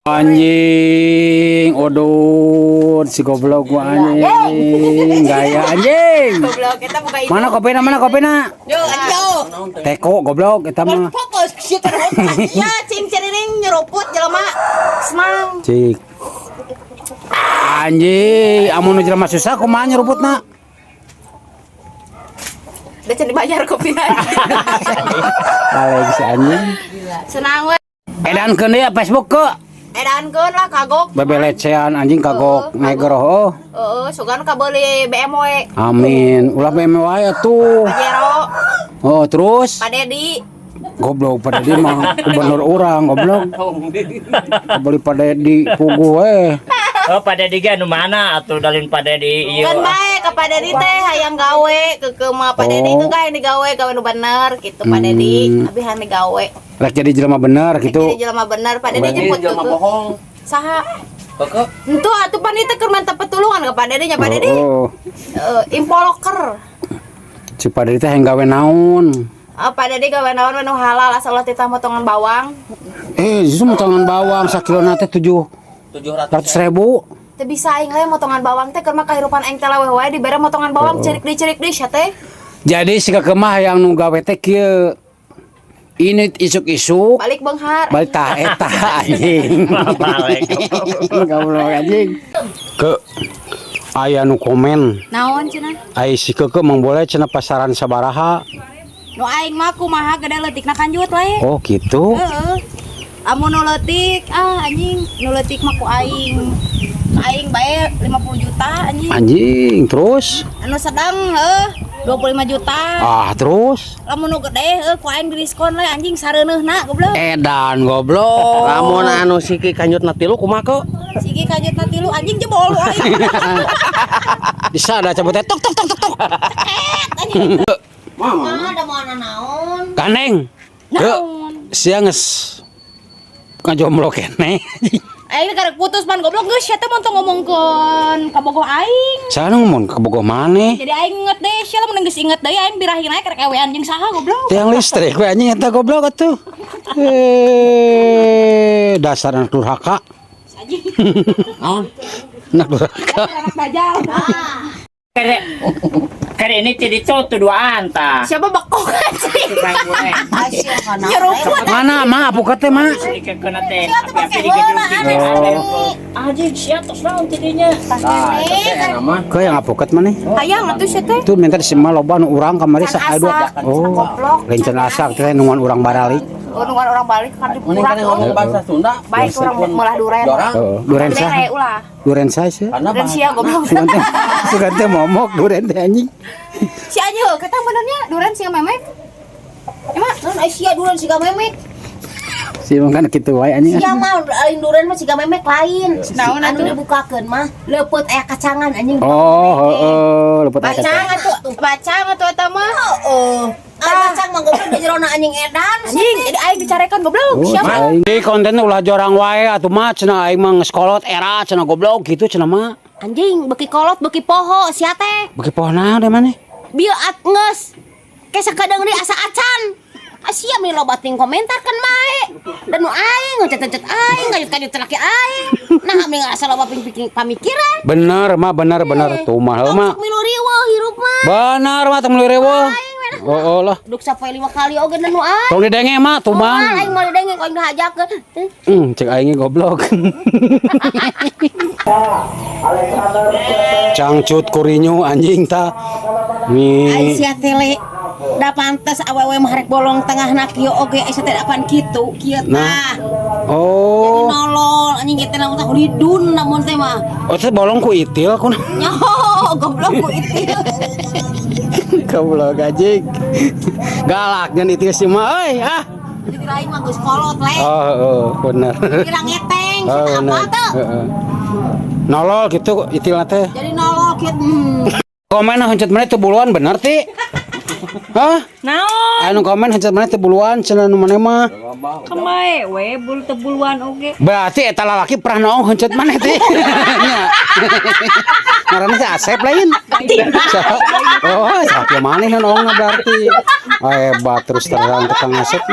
Anjing, odot si goblok gua anjing, gaya anjing. Goblok kita buka ini. Mana kopena? Yo, ayo. Teko goblok kita mah. Fokus kita ya, cing cerining nyeruput jelema. Semang. Cik. Anjing, amun jelema susah kumaha nyeruputna? Udah can dibayar kopina. Balik si anjing. Senang we. Edankeun deui Facebook ke. Edankeun lah kagok. Bebelecean anjing kagok neger oh. Sugan ka beuli BMW. Amin. Ulah BMW wae atuh. Pajero. Oh, terus? Pak Dedi. Goblok Pak Dedi mah gubernur urang goblok. Beli Pak Dedi pugu we. Oh, Pak Dedi ge anu mana atuh dalin Pak Dedi ieu. Kan bae ka Pak Dedi teh hayang gawe ke mah Pak Dedi ke gawe digawe gawe nu bener gitu Pak Dedi. Abi han digawe. Rek jadi jelema bener gitu. Jadi jelema bener Pak Dedi jemput jelema bohong. Saha? Keke. Entu atuh panitia keur mantep petulungan ka Pak Dedi nya Pak Dedi. Oh. Impoloker. Si Pak Dedi teh hayang gawe naon? Pak Dedi gawe naon menu halal asal ulah ditambah potongan bawang. Justru motongan bawang sakilona teh 700.000. Teu bisa aing le motongan bawang teh keur mah kahirupan aing teh leweh wae dibere motongan bawang cerik deui sia teh. Jadi si kakemah yang nu gawe teh kieu. Ini isuk-isuk Balik beunghar. balik tah eta anjing. Goblok anjing. Ke aya nu komen. Naon cenah? Ai si keke mang boleh cenah pasaran sabaraha. Nu aing mah kumaha gede leutikna kanjut we. Oh gitu. Heeh. Amun nu leutik anjing, nu leutik mah ku aing. Aing bae 50 juta anjing. Anjing terus. Anu sedang 25 juta. Terus. Lamun nu gede ku aing didiskon we anjing sareuneuna goblok. Edan goblok. Lamun anu siki kanjutna 3 kumaha kok? Sigi kanjutna 3 anjing jebol we aing. Bisa ada cabut tok tok tok tok. Anjing. Ada mana naon? Kaneng. Naon? Sia geus ngajomblo keneh. Aing karek putus pan goblok geus sia teh montong ngomongkeun ka bogoh aing. Sana ngomong ke bogoh maneh. Jadi aing inget deh sia lamun geus inget deui aing birahi naik karek ewean jeung saha goblok. Tiang listrik we anjing eta goblok atuh. Dasar anak durhaka. Anjing. Naon? Anak durhaka. Anak dajal. Kare ini jadi coto duaan ta. Siapa bakok anjing? Nyeruput. Mana mah apukat teh mah? Sedikit kena teh. Sia teh pake Api-api heula digedung-gedung. Anjing sia tos naon tidinya. Ke yang apukat maneh? Hayang atuh sia teh. Itu minta disimah loba nu urang kamari Can adu. asak, Oh. goblok. Rencana asak teh nungan urang baralik. Nungan orang balik kan Mending kan ngomong dipurak. bahasa Sunda. Baik orang melah duren. Dorang. Heeh, duren Dere sah. ulah. Duren sah sih. Karena Dan sia goblok. Sugan teh momok duren teh anjing. Si anjing heuh kata benernya duren sia memek. Emang naon sia duren siga memek? Si kan kitu wae anjing. Sia mah lain duren mah siga memek lain. Naon Anu atuh? dibukakeun mah leupeut aya kacangan anjing. Oh, heeh, lepet eta. Bacang atuh eta mah. Heeh. Kacang mah goblok di jerona anjing edan. Anjing, jadi aing dicarekan goblok. Oh, Siapa? aing di konten ulah jorang wae atuh mah cenah aing mah geus kolot era cenah goblok gitu cenah mah. Anjing beuki kolot beuki poho sia teh. Beuki pohon naon deh maneh? Bieu atngeus. Ke sakadang deui asa acan. Asia mi loba ting komentar kan bae. Dan nu aing ngecet-cet aing, ngajut-ngajut laki aing. Nah mi asa loba pamikiran. Bener tuh mah heuh mah. Milu riweuh hirup mah. Bener mah teu reueuh. Oh lah. Duk sapoe 5 kali oge dan nu aing. Tong didenge mah tuh mah. Aing mau didenge kok dihajakeun. Cek aingnya goblok. Cangcut kurinyu anjing ta. Ai sia tele da pantes awewe mah rek bolong tengahna kieu oge asa teh apan kitu kieu tah. Oh. Nolol anjing kita lamun tah lidun namun teh mah. Oh teh bolong ku itil ku. Nyoh goblok ku itu. Goblok anjing. Galak ngan itil si mah euy ah. Jadi lain mah geus kolot le. Oh, bener. Kira ngeteng Oh, apa bener. tuh? Heeh. Nolol gitu itilna teh. Jadi nolol kieu. Komen hancet mana teu buluan bener ti? Hah? Naon? Anu komen hancet mana teu buluan cenah nu maneh mah. Kemae we bul tebuluan oge. Berarti eta lalaki pernah naong hancet mana ti? Nya. Ngaranna teh Asep lain. Oh, sakit maneh naongna berarti. Hebat terus terang tukang Asep.